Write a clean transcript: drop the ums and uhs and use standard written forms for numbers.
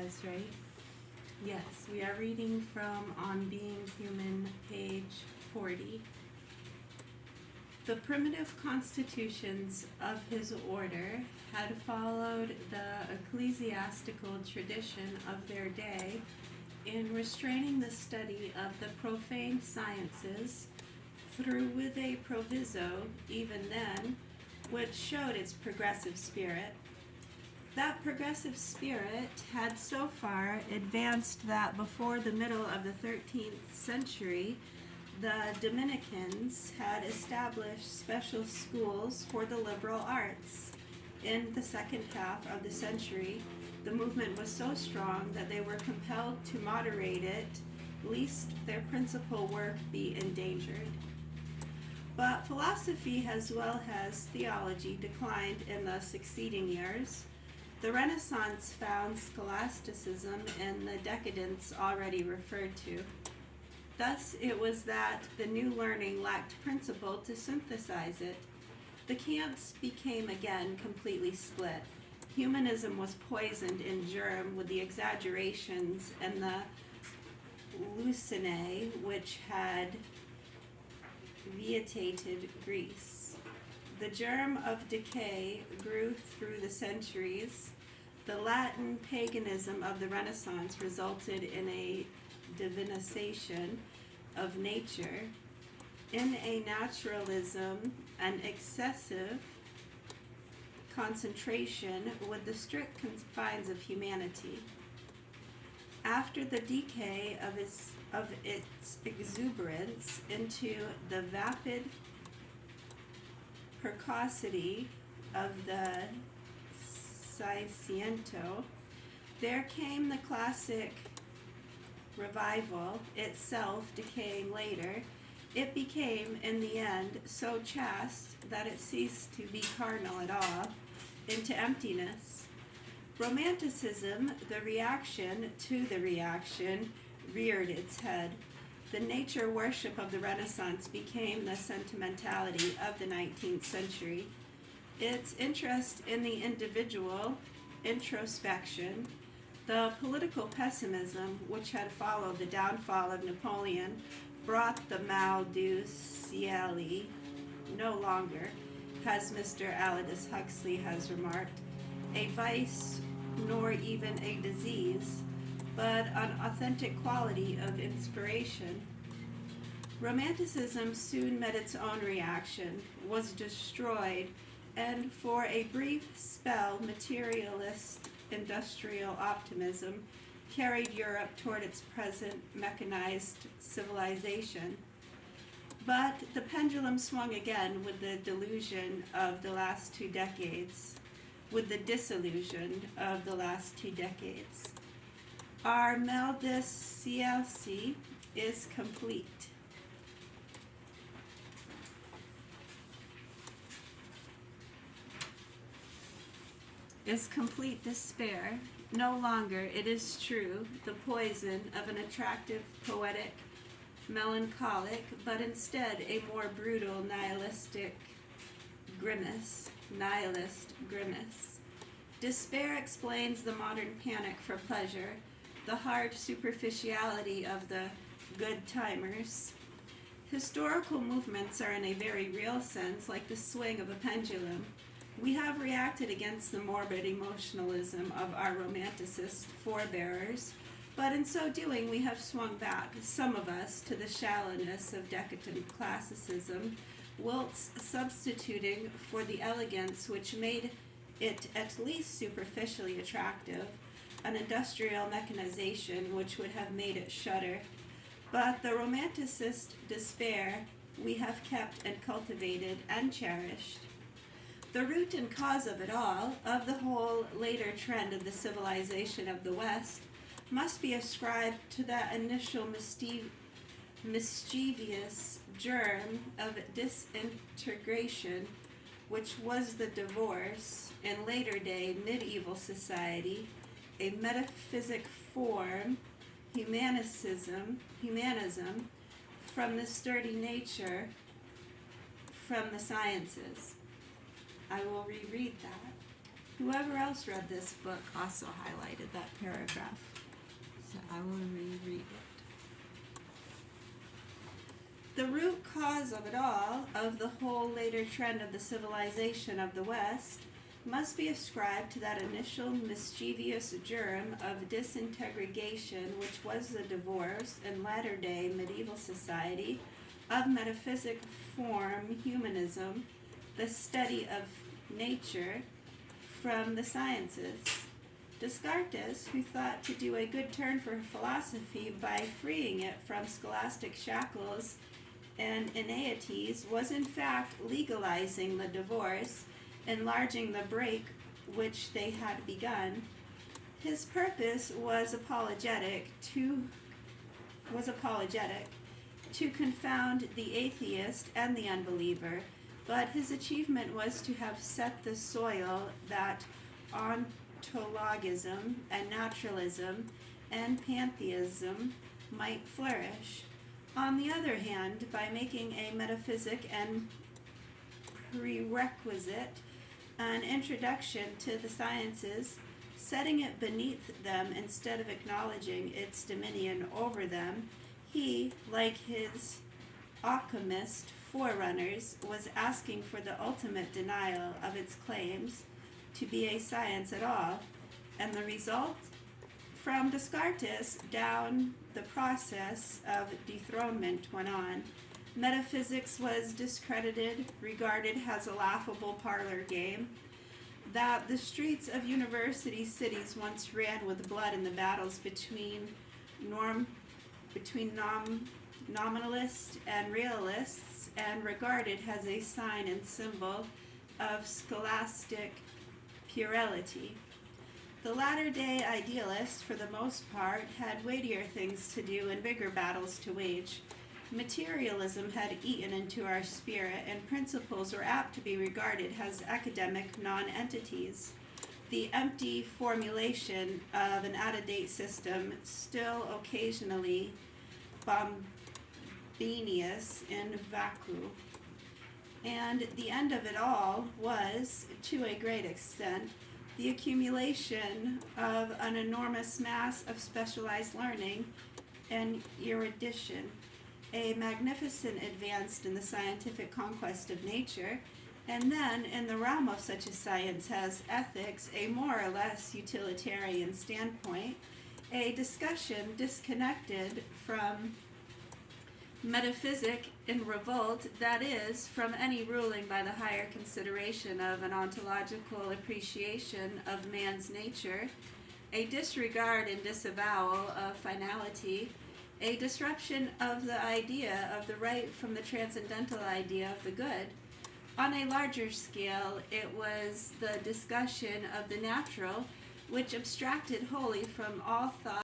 is, right? Yes, we are reading from On Being Human, page 40. The primitive constitutions of his order had followed the ecclesiastical tradition of their day in restraining the study of the profane sciences through with a proviso, even then, which showed its progressive spirit. That progressive spirit had so far advanced that before the middle of the 13th century, the Dominicans had established special schools for the liberal arts. In the second half of the century, the movement was so strong that they were compelled to moderate it, lest their principal work be endangered. But philosophy as well as theology declined in the succeeding years. The Renaissance found scholasticism in the decadence already referred to. Thus, it was that the new learning lacked principle to synthesize it. The camps became again completely split. Humanism was poisoned in germ with the exaggerations and the lucinae which had vitiated Greece. The germ of decay grew through the centuries. The Latin paganism of the Renaissance resulted in a divinization of nature, in a naturalism and excessive concentration with the strict confines of humanity. After the decay of its exuberance into the vapid precocity of the Seicento, there came the classic revival, itself decaying later. It became, in the end, so chaste that it ceased to be carnal at all, into emptiness. Romanticism, the reaction to the reaction, reared its head. The nature worship of the Renaissance became the sentimentality of the 19th century. Its interest in the individual, introspection, the political pessimism which had followed the downfall of Napoleon brought the mal du cieli no longer, as Mr. Aldous Huxley has remarked, a vice nor even a disease, but an authentic quality of inspiration. Romanticism soon met its own reaction, was destroyed, and for a brief spell materialist industrial optimism carried Europe toward its present mechanized civilization. But the pendulum swung again with the delusion of the last 2 decades, with the disillusion of the last 2 decades. Our mal du ciel is complete. Is complete despair. No longer, it is true, the poison of an attractive, poetic, melancholic, but instead a more brutal, nihilist grimace. Despair explains the modern panic for pleasure, the hard superficiality of the good timers. Historical movements are in a very real sense like the swing of a pendulum. We have reacted against the morbid emotionalism of our romanticist forebearers, but in so doing we have swung back, some of us, to the shallowness of decadent classicism, whilst substituting for the elegance which made it at least superficially attractive, an industrial mechanization which would have made it shudder. But the romanticist despair we have kept and cultivated and cherished. The root and cause of it all, of the whole later trend of the civilization of the West, must be ascribed to that initial mischievous germ of disintegration which was the divorce, in later day medieval society, a metaphysic form, humanism, from the sturdy nature, from the sciences. I will reread that. Whoever else read this book also highlighted that paragraph, so I will reread it. The root cause of it all, of the whole later trend of the civilization of the West, must be ascribed to that initial mischievous germ of disintegration which was the divorce in latter-day medieval society of metaphysic form humanism, the study of nature, from the sciences. Descartes, who thought to do a good turn for philosophy by freeing it from scholastic shackles and inanities, was in fact legalizing the divorce, enlarging the break which they had begun. His purpose was apologetic to confound the atheist and the unbeliever, but his achievement was to have set the soil that ontologism and naturalism and pantheism might flourish. On the other hand, by making a metaphysic and prerequisite an introduction to the sciences, setting it beneath them instead of acknowledging its dominion over them, he, like his alchemist forerunners, was asking for the ultimate denial of its claims to be a science at all, and the result? From Descartes down, the process of dethronement went on. Metaphysics was discredited, regarded as a laughable parlor game. That the streets of university cities once ran with blood in the battles between nominalists and realists, and regarded as a sign and symbol of scholastic puerility. The latter-day idealists, for the most part, had weightier things to do and bigger battles to wage. Materialism had eaten into our spirit, and principles were apt to be regarded as academic non-entities. The empty formulation of an out-of-date system, still occasionally bombenius in vacuo. And the end of it all was, to a great extent, the accumulation of an enormous mass of specialized learning and erudition, a magnificent advance in the scientific conquest of nature, and then, in the realm of such a science as ethics, a more or less utilitarian standpoint, a discussion disconnected from metaphysic in revolt, that is, from any ruling by the higher consideration of an ontological appreciation of man's nature, a disregard and disavowal of finality, a disruption of the idea of the right from the transcendental idea of the good. On a larger scale, it was the discussion of the natural, which abstracted wholly from all thought